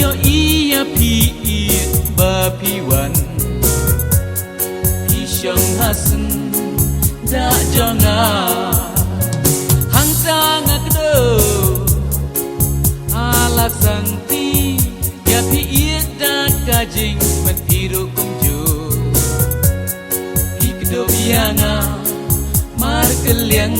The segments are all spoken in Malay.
yo iya pi ba pi wan pi shong hasen da jonga hang sang akdo alak santi ya pi da kajing men iru kumju ikdo bianga mar keliang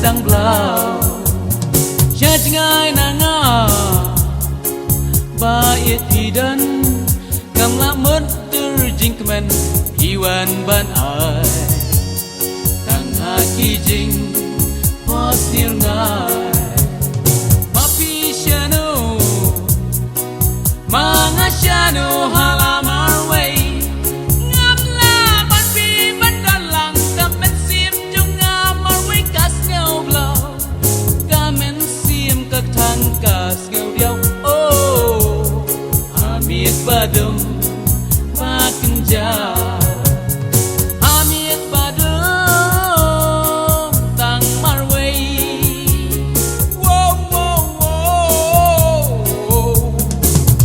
Dang blau Jaj ngai nanga Ba it hidan Kam la mut tur jing kemen Iwan ban ai Tang haki jing Pos nir ngai Mapi shanu Manga shanu halamar way Badum makin jauh Amit badum tang marway Wow wow wow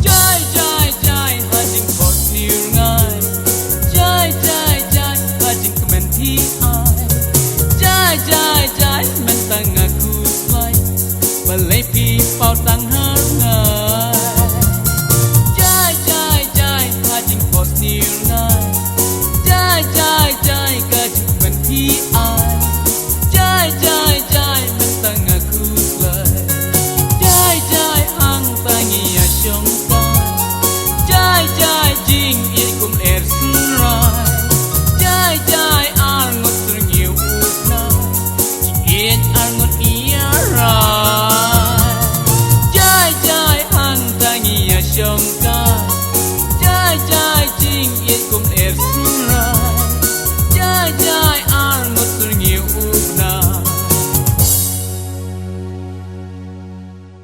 Jai jai jai hajing pot nir ngai Jai jai jai hajing kemen thi ai Jai jai jai men tang aku slai Balai pi pau tang har ngai Jai jai jing it kum